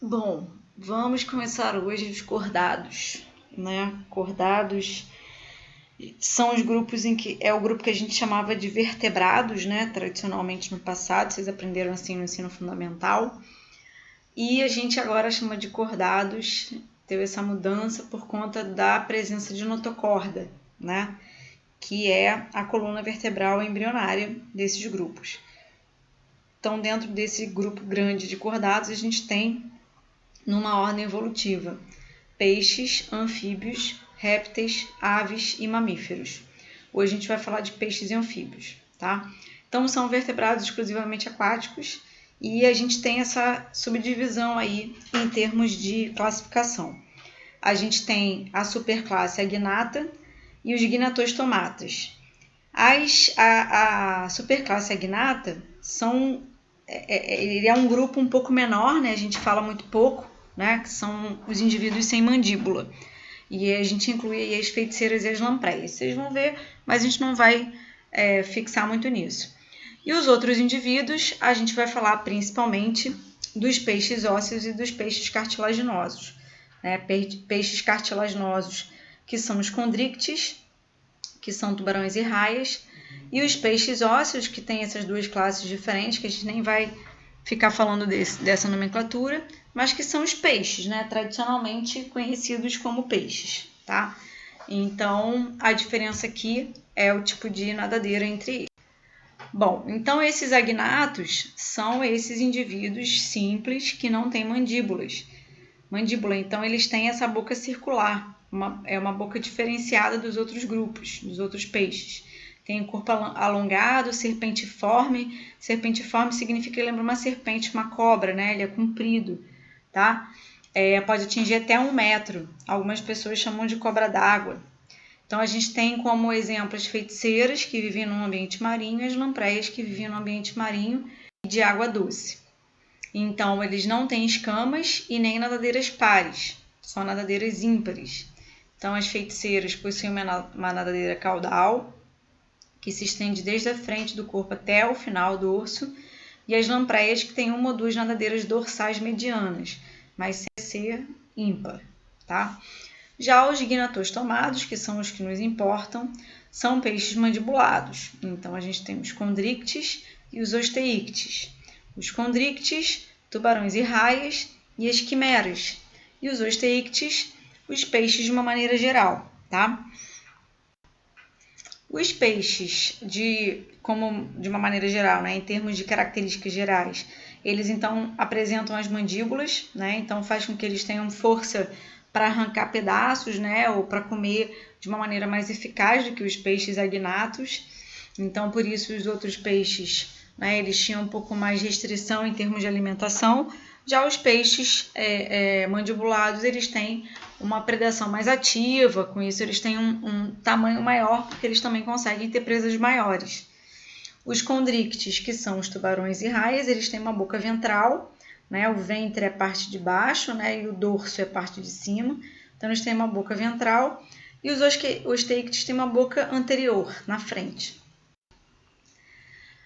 Bom, vamos começar hoje os cordados, né? Cordados são os grupos em que é o grupo que a gente chamava de vertebrados, né? Tradicionalmente no passado, vocês aprenderam assim no ensino fundamental. E a gente agora chama de cordados, teve essa mudança por conta da presença de notocorda, né? Que é a coluna vertebral embrionária desses grupos. Então, dentro desse grupo grande de cordados, a gente tem, numa ordem evolutiva, peixes, anfíbios, répteis, aves e mamíferos. Hoje a gente vai falar de peixes e anfíbios, tá? Então, são vertebrados exclusivamente aquáticos e a gente tem essa subdivisão aí em termos de classificação. A gente tem a superclasse Agnata e os gnatostomatas. A superclasse Agnata ele é um grupo um pouco menor, né? A gente fala muito pouco, né? Que são os indivíduos sem mandíbula. E a gente inclui aí as feiticeiras e as lampreias. Vocês vão ver, mas a gente não vai fixar muito nisso. E os outros indivíduos, a gente vai falar principalmente dos peixes ósseos e dos peixes cartilaginosos. Né? Peixes cartilaginosos, que são os condrictes, que são tubarões e raias, e os peixes ósseos, que tem essas duas classes diferentes, que a gente nem vai ficar falando dessa nomenclatura, mas que são os peixes, né? Tradicionalmente conhecidos como peixes, tá? Então, a diferença aqui é o tipo de nadadeira entre eles. Bom, então esses agnatos são esses indivíduos simples que não têm mandíbulas. Então eles têm essa boca circular, é uma boca diferenciada dos outros grupos, dos outros peixes. Tem o corpo alongado, serpentiforme. Serpentiforme significa que lembra uma serpente, uma cobra, né? Ele é comprido, tá? Pode atingir até 1 metro. Algumas pessoas chamam de cobra d'água. Então, a gente tem como exemplo as feiticeiras, que vivem no ambiente marinho, e as lampreias, que vivem no ambiente marinho e de água doce. Então, eles não têm escamas e nem nadadeiras pares, só nadadeiras ímpares. Então, as feiticeiras possuem uma nadadeira caudal, que se estende desde a frente do corpo até o final do dorso, e as lampreias, que têm 1 ou 2 nadadeiras dorsais medianas, mas sem ser ímpar, tá? Já os gnatostomados, que são os que nos importam, são peixes mandibulados. Então, a gente tem os condrictes e os osteíctes. Os condrictes, tubarões e raias, e as quimeras. E os osteíctes, os peixes de uma maneira geral, tá? Os peixes, de uma maneira geral, né, em termos de características gerais, eles então apresentam as mandíbulas, né, então faz com que eles tenham força para arrancar pedaços, né, ou para comer de uma maneira mais eficaz do que os peixes agnatos. Então, por isso, os outros peixes, né, eles tinham um pouco mais de restrição em termos de alimentação. Já os peixes mandibulados, eles têm uma predação mais ativa, com isso eles têm um tamanho maior, porque eles também conseguem ter presas maiores. Os condrictes, que são os tubarões e raias, eles têm uma boca ventral, né? O ventre é a parte de baixo, né? E o dorso é a parte de cima, então eles têm uma boca ventral. E os osteíctes têm uma boca anterior, na frente.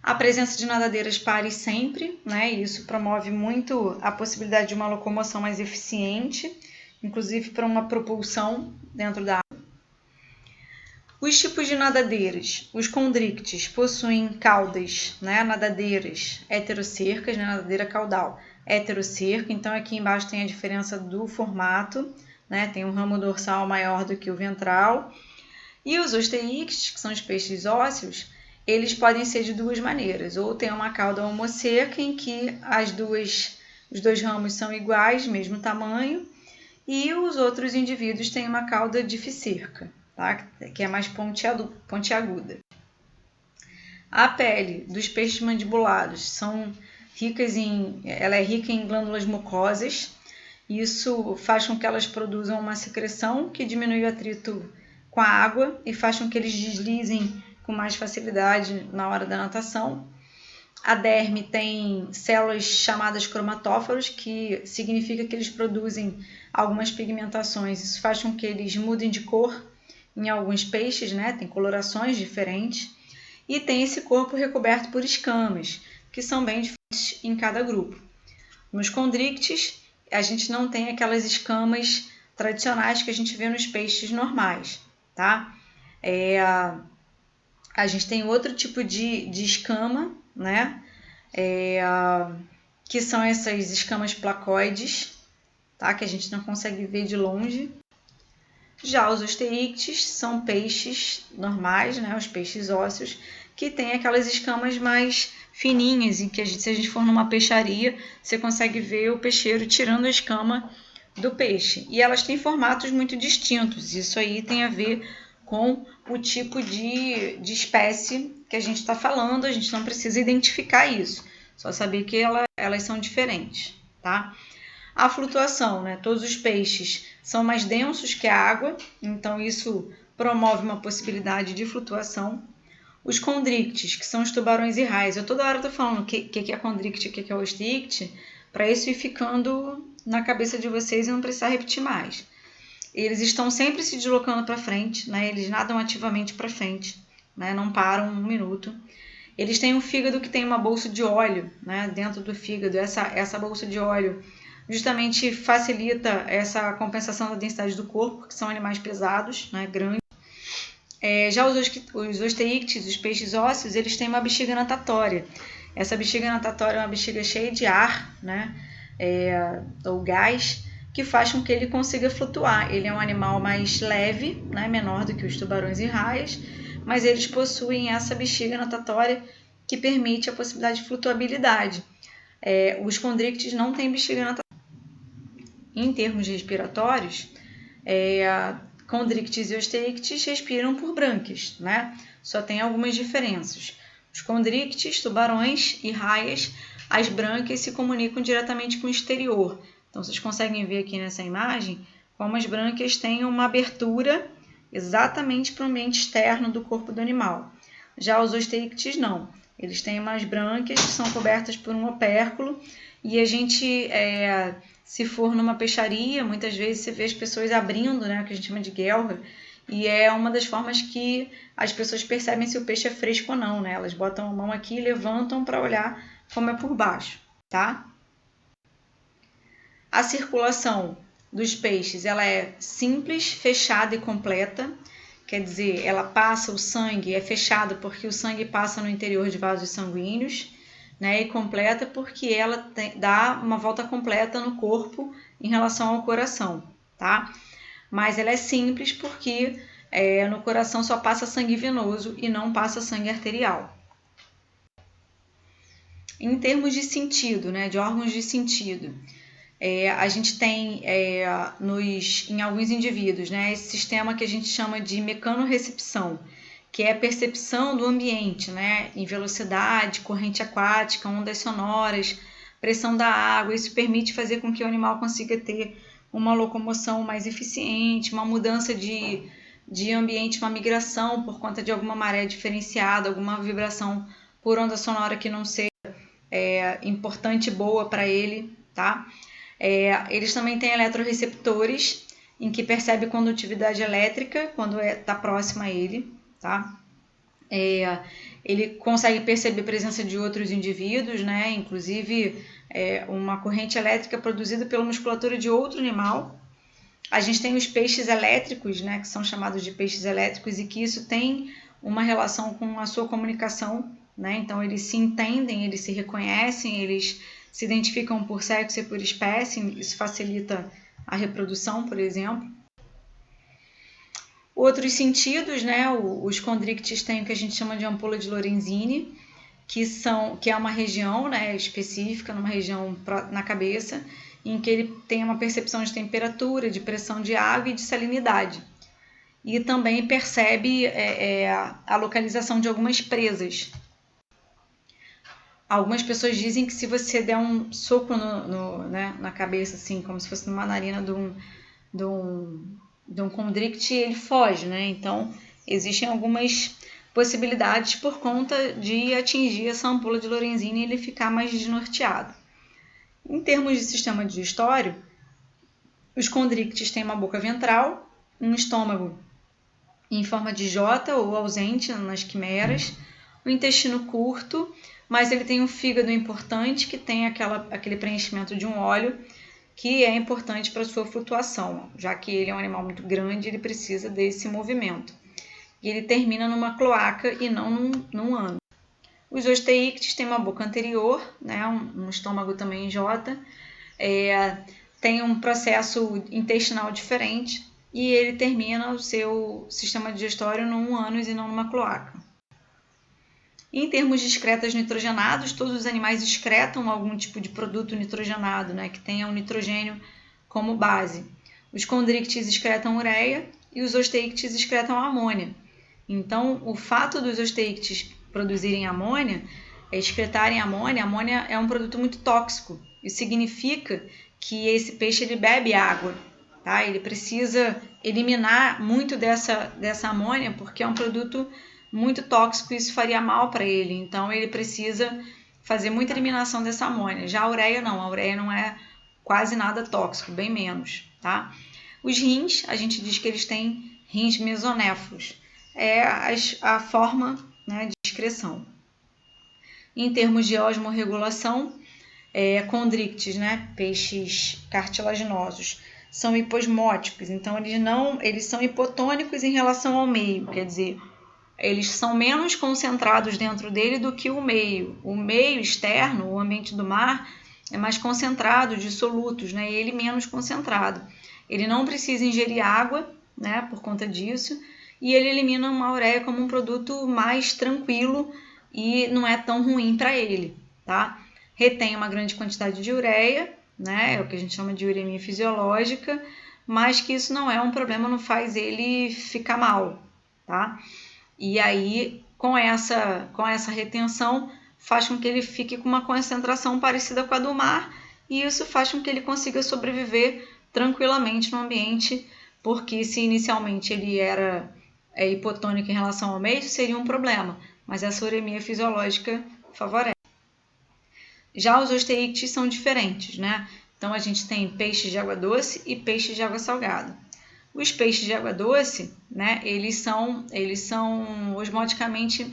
A presença de nadadeiras pares sempre, né? Isso promove muito a possibilidade de uma locomoção mais eficiente, inclusive para uma propulsão dentro da água. Os tipos de nadadeiras. Os condrictes possuem caudas, né? Nadadeiras heterocercas, né? Nadadeira caudal heterocerca, então aqui embaixo tem a diferença do formato, né? Tem um ramo dorsal maior do que o ventral. E os osteíctes, que são os peixes ósseos, eles podem ser de 2 maneiras, ou tem uma cauda homocerca, em que os 2 ramos são iguais, mesmo tamanho, e os outros indivíduos têm uma cauda dificerca, tá? Que é mais pontiaguda. A pele dos peixes mandibulados ela é rica em glândulas mucosas, isso faz com que elas produzam uma secreção que diminui o atrito com a água e faz com que eles deslizem com mais facilidade na hora da natação. A derme tem células chamadas cromatóforos, que significa que eles produzem algumas pigmentações. Isso faz com que eles mudem de cor em alguns peixes, né? Tem colorações diferentes. E tem esse corpo recoberto por escamas, que são bem diferentes em cada grupo. Nos condrictes, a gente não tem aquelas escamas tradicionais que a gente vê nos peixes normais, tá? A gente tem outro tipo de escama, né? Que são essas escamas placoides, tá? Que a gente não consegue ver de longe. Já os osteíctes são peixes normais, né? Os peixes ósseos, que tem aquelas escamas mais fininhas, em que se a gente for numa peixaria, você consegue ver o peixeiro tirando a escama do peixe. E elas têm formatos muito distintos. Isso aí tem a ver com o tipo de espécie que a gente está falando. A gente não precisa identificar isso, só saber que elas são diferentes, tá? A flutuação, né? Todos os peixes são mais densos que a água, então isso promove uma possibilidade de flutuação. Os condrictes, que são os tubarões e raias. Eu toda hora estou falando o que é condricte e o que é osteícte, para isso ir ficando na cabeça de vocês e não precisar repetir mais. Eles estão sempre se deslocando para frente, né? Eles nadam ativamente para frente, né? Não param um minuto. Eles têm um fígado que tem uma bolsa de óleo, né? Dentro do fígado. Essa bolsa de óleo justamente facilita essa compensação da densidade do corpo, porque são animais pesados, né? Grandes. Já os osteíctes, os peixes ósseos, eles têm uma bexiga natatória. Essa bexiga natatória é uma bexiga cheia de ar, né? Ou gás, que faz com que ele consiga flutuar. Ele é um animal mais leve, né? Menor do que os tubarões e raias, mas eles possuem essa bexiga natatória que permite a possibilidade de flutuabilidade. Os condrictes não têm bexiga natatória. Em termos respiratórios, condrictes e osteíctes respiram por brânquias, né? Só tem algumas diferenças. Os condrictes, tubarões e raias, as brânquias se comunicam diretamente com o exterior. Então, vocês conseguem ver aqui nessa imagem como as brânquias têm uma abertura exatamente para o ambiente externo do corpo do animal. Já os osteíctes não. Eles têm umas brânquias que são cobertas por um opérculo e a gente, se for numa peixaria, muitas vezes você vê as pessoas abrindo, né, o que a gente chama de guelra, e é uma das formas que as pessoas percebem se o peixe é fresco ou não, né? Elas botam a mão aqui e levantam para olhar como é por baixo, tá? A circulação dos peixes, ela é simples, fechada e completa. Quer dizer, ela passa o sangue, é fechado porque o sangue passa no interior de vasos sanguíneos, né? E completa porque ela dá uma volta completa no corpo em relação ao coração, tá? Mas ela é simples porque no coração só passa sangue venoso e não passa sangue arterial. Em termos de sentido, né, de órgãos de sentido, a gente tem em alguns indivíduos, né, esse sistema que a gente chama de mecanorrecepção, que é a percepção do ambiente, né, em velocidade, corrente aquática, ondas sonoras, pressão da água. Isso permite fazer com que o animal consiga ter uma locomoção mais eficiente, uma mudança de ambiente, uma migração por conta de alguma maré diferenciada, alguma vibração por onda sonora que não seja importante e boa para ele, tá? Eles também têm eletroreceptores, em que percebe condutividade elétrica quando está próximo a ele, tá? Ele consegue perceber a presença de outros indivíduos, né? Inclusive uma corrente elétrica produzida pela musculatura de outro animal. A gente tem os peixes elétricos, né? Que são chamados de peixes elétricos e que isso tem uma relação com a sua comunicação, né? Então eles se entendem, eles se reconhecem, eles se identificam por sexo e por espécie. Isso facilita a reprodução, por exemplo. Outros sentidos, né? Os condrictes têm o que a gente chama de ampola de Lorenzini, que é uma região, né, específica, numa região na cabeça, em que ele tem uma percepção de temperatura, de pressão de água e de salinidade. E também percebe a localização de algumas presas. Algumas pessoas dizem que se você der um soco na cabeça, assim, como se fosse numa narina de um condricte, ele foge, né? Então, existem algumas possibilidades por conta de atingir essa ampola de Lorenzini e ele ficar mais desnorteado. Em termos de sistema digestório, os condrictes têm uma boca ventral, um estômago em forma de J ou ausente nas quimeras, o intestino curto, mas ele tem um fígado importante que tem aquele preenchimento de um óleo que é importante para sua flutuação, já que ele é um animal muito grande, ele precisa desse movimento. E ele termina numa cloaca e não num ânus. Os osteíctes têm uma boca anterior, né, um estômago também em J, tem um processo intestinal diferente e ele termina o seu sistema digestório num ânus e não numa cloaca. Em termos de excretas nitrogenados, todos os animais excretam algum tipo de produto nitrogenado, né, que tenha o nitrogênio como base. Os condrictes excretam ureia e os osteíctes excretam amônia. Então, o fato dos osteíctes produzirem amônia, excretarem amônia, a amônia é um produto muito tóxico. Isso significa que esse peixe ele bebe água, tá? Ele precisa eliminar muito dessa amônia porque é um produto muito tóxico e isso faria mal para ele. Então, ele precisa fazer muita eliminação dessa amônia. Já a ureia não é quase nada tóxico, bem menos, tá? Os rins, a gente diz que eles têm rins mesonéfros. É a forma, né, de excreção. Em termos de osmorregulação, condrictes, né, peixes cartilaginosos, são hiposmóticos, então eles são hipotônicos em relação ao meio, quer dizer, eles são menos concentrados dentro dele do que o meio. O meio externo, o ambiente do mar, é mais concentrado de solutos, né, e ele menos concentrado. Ele não precisa ingerir água, né, por conta disso, e ele elimina uma ureia como um produto mais tranquilo e não é tão ruim para ele, tá? Retém uma grande quantidade de ureia, né? É o que a gente chama de uremia fisiológica, mas que isso não é um problema, não faz ele ficar mal, tá? E aí, com essa retenção, faz com que ele fique com uma concentração parecida com a do mar e isso faz com que ele consiga sobreviver tranquilamente no ambiente, porque se inicialmente ele era hipotônico em relação ao meio, seria um problema, mas essa uremia fisiológica favorece. Já os osteíctes são diferentes, né? Então a gente tem peixes de água doce e peixes de água salgada. Os peixes de água doce, né, eles são osmoticamente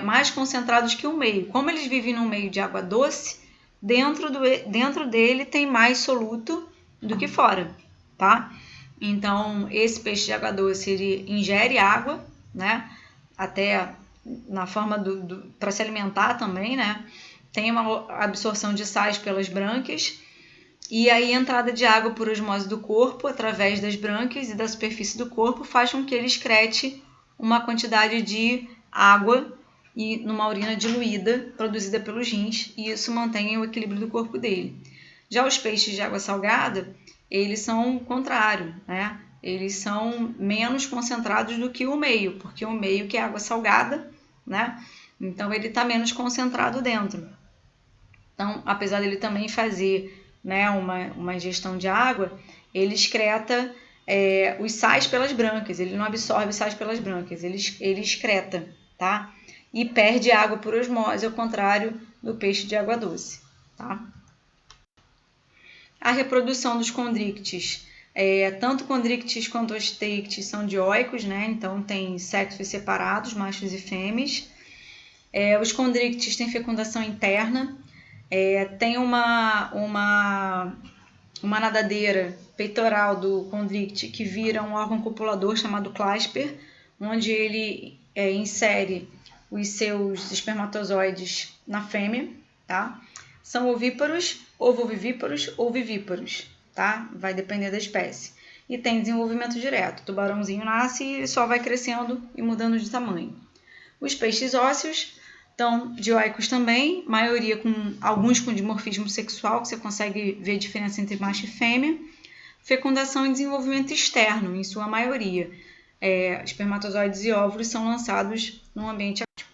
mais concentrados que o meio. Como eles vivem num meio de água doce, dentro dele tem mais soluto do que fora, tá? Então, esse peixe de água doce, ele ingere água, né? Até na forma para se alimentar também, né? Tem uma absorção de sais pelas brânquias e aí a entrada de água por osmose do corpo, através das brânquias e da superfície do corpo, faz com que ele excrete uma quantidade de água e numa urina diluída, produzida pelos rins, e isso mantém o equilíbrio do corpo dele. Já os peixes de água salgada, eles são o contrário, né? Eles são menos concentrados do que o meio, porque o meio que é água salgada, né? Então ele está menos concentrado dentro. Então, apesar dele também fazer, né, uma ingestão de água, ele excreta os sais pelas brânquias, ele não absorve os sais pelas brânquias, ele excreta, tá? E perde água por osmose, ao contrário do peixe de água doce, tá? A reprodução dos condrictes, tanto condrictes quanto osteíctes são dioicos, né? Então tem sexos separados, machos e fêmeas. Os condrictes têm fecundação interna, tem uma nadadeira peitoral do condricte que vira um órgão copulador chamado clasper, onde ele insere os seus espermatozoides na fêmea, tá? São ovíparos, ovovivíparos ou vivíparos, tá? Vai depender da espécie. E tem desenvolvimento direto. O tubarãozinho nasce e só vai crescendo e mudando de tamanho. Os peixes ósseos estão dioicos também, maioria alguns com dimorfismo sexual, que você consegue ver a diferença entre macho e fêmea. Fecundação e desenvolvimento externo, em sua maioria. Espermatozoides e óvulos são lançados num ambiente aquático.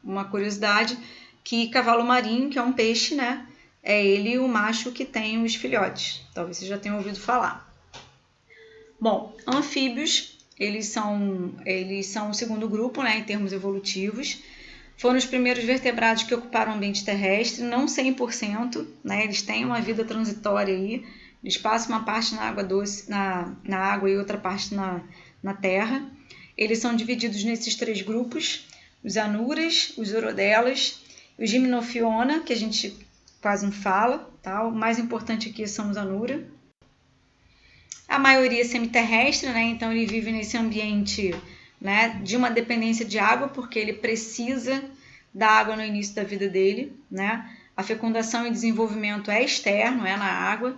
Uma curiosidade, que cavalo marinho, que é um peixe, né? É ele o macho que tem os filhotes. Talvez você já tenha ouvido falar. Bom, anfíbios, eles são o segundo grupo, né, em termos evolutivos. Foram os primeiros vertebrados que ocuparam o ambiente terrestre, não 100%, né? Eles têm uma vida transitória aí. Eles passam uma parte na água doce, na água e outra parte na terra. Eles são divididos nesses três grupos. os anuras, os orodelas, os gimnophiona, que a gente quase não fala, tá? O mais importante aqui são os anura. A maioria é semiterrestre, né? Então ele vive nesse ambiente, né, de uma dependência de água, porque ele precisa da água no início da vida dele, né? A fecundação e desenvolvimento é externo, é na água.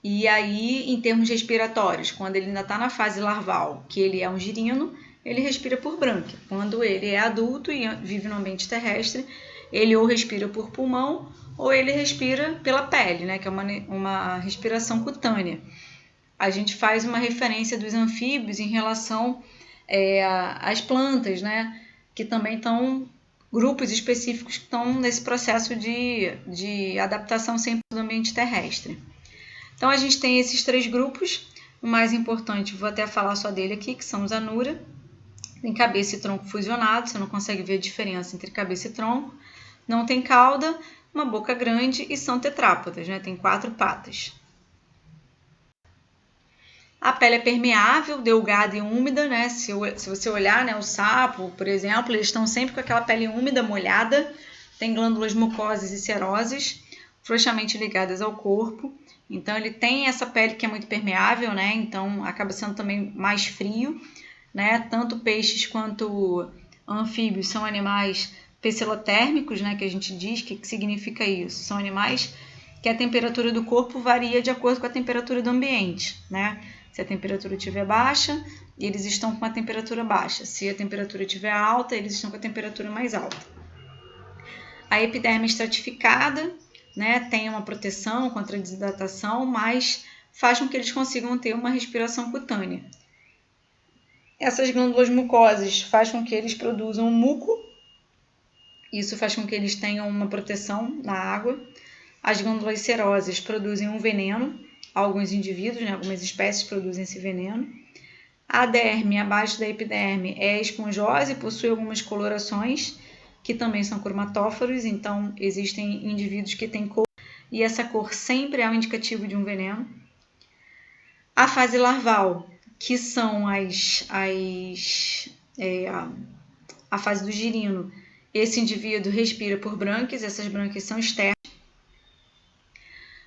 E aí, em termos respiratórios, quando ele ainda está na fase larval, que ele é um girino, ele respira por brânquia. Quando ele é adulto e vive no ambiente terrestre, ele ou respira por pulmão ou ele respira pela pele, né, que é uma respiração cutânea. A gente faz uma referência dos anfíbios em relação às plantas, né, que também estão grupos específicos que estão nesse processo de adaptação sempre do ambiente terrestre. Então a gente tem esses 3 grupos. O mais importante, vou até falar só dele aqui, que são os anura. Tem cabeça e tronco fusionados, você não consegue ver a diferença entre cabeça e tronco. Não tem cauda, uma boca grande e são tetrápodas, né? Tem 4 patas. A pele é permeável, delgada e úmida, né? Se você olhar, né, o sapo, por exemplo, eles estão sempre com aquela pele úmida, molhada. Tem glândulas mucosas e serosas, frouxamente ligadas ao corpo. Então ele tem essa pele que é muito permeável, né? Então acaba sendo também mais frio, né? Tanto peixes quanto anfíbios são animais pecilotérmicos, né? Que a gente diz, que significa isso? São animais que a temperatura do corpo varia de acordo com a temperatura do ambiente, né? Se a temperatura estiver baixa, eles estão com uma temperatura baixa. Se a temperatura estiver alta, eles estão com a temperatura mais alta. A epiderme estratificada, né, tem uma proteção contra a desidratação, mas faz com que eles consigam ter uma respiração cutânea. Essas glândulas mucosas faz com que eles produzam muco, isso faz com que eles tenham uma proteção na água. As glândulas serosas produzem um veneno, alguns indivíduos, né, algumas espécies produzem esse veneno. A derme, abaixo da epiderme, é esponjosa e possui algumas colorações, que também são cromatóforos, então existem indivíduos que têm cor, e essa cor sempre é um indicativo de um veneno. A fase larval, que são a fase do girino, esse indivíduo respira por brânquias, essas brânquias são externas.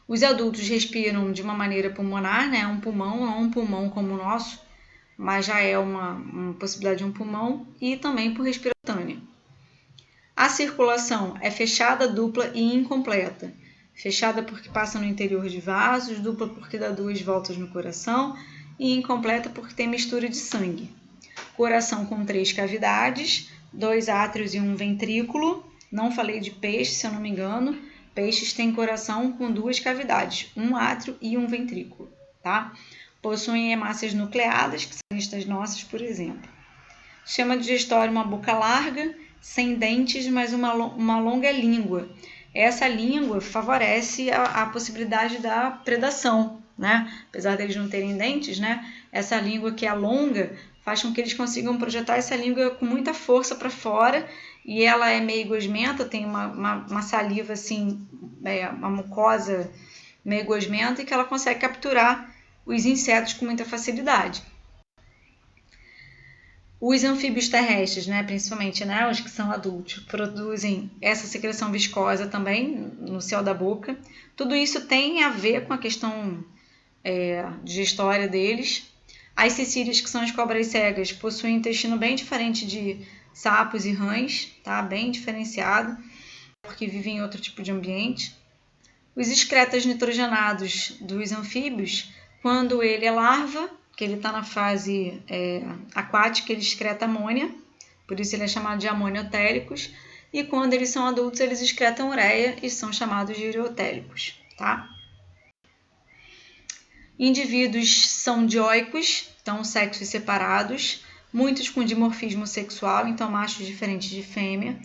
Os adultos respiram de uma maneira pulmonar, né? Um pulmão, não um pulmão como o nosso, mas já é uma possibilidade de um pulmão, e também por respiração cutânea. A circulação é fechada, dupla e incompleta. Fechada porque passa no interior de vasos, dupla porque dá 2 voltas no coração e incompleta porque tem mistura de sangue. Coração com 3 cavidades, 2 átrios e 1 ventrículo. Não falei de peixe, se eu não me engano. Peixes têm coração com 2 cavidades, 1 átrio e 1 ventrículo, tá? Possuem hemácias nucleadas, que são estas nossas, por exemplo. Sistema digestório, uma boca larga, sem dentes, mas uma longa língua. Essa língua favorece a possibilidade da predação, né? Apesar deles não terem dentes, né? Essa língua que é longa faz com que eles consigam projetar essa língua com muita força para fora, e ela é meio gosmenta, tem uma saliva assim, uma mucosa meio gosmenta, e que ela consegue capturar os insetos com muita facilidade. Os anfíbios terrestres, né, principalmente, né, os que são adultos, produzem essa secreção viscosa também no céu da boca. Tudo isso tem a ver com a questão digestória deles. As cecílias, que são as cobras cegas, possuem um intestino bem diferente de sapos e rãs, tá? Bem diferenciado, porque vivem em outro tipo de ambiente. Os excretas nitrogenados dos anfíbios, quando ele é larva, que ele está na fase aquática, ele excreta amônia, por isso ele é chamado de amoniotélicos, e quando eles são adultos, eles excretam ureia e são chamados de ureotélicos, tá? Indivíduos são dioicos, então sexos separados, muitos com dimorfismo sexual, então machos diferentes de fêmea.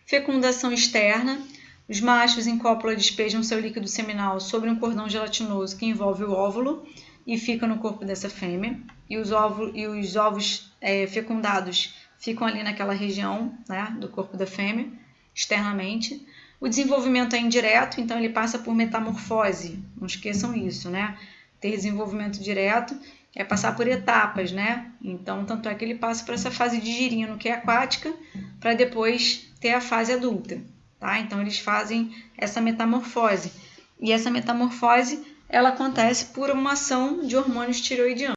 Fecundação externa, os machos em cópula despejam seu líquido seminal sobre um cordão gelatinoso que envolve o óvulo e fica no corpo dessa fêmea, e os ovos fecundados ficam ali naquela região, né, do corpo da fêmea, externamente. O desenvolvimento é indireto, então ele passa por metamorfose, não esqueçam isso, né? Ter desenvolvimento direto, é passar por etapas, né? Então, tanto é que ele passa por essa fase de girino, que é aquática, para depois ter a fase adulta, tá? Então, eles fazem essa metamorfose. E essa metamorfose, ela acontece por uma ação de hormônios tireoidianos.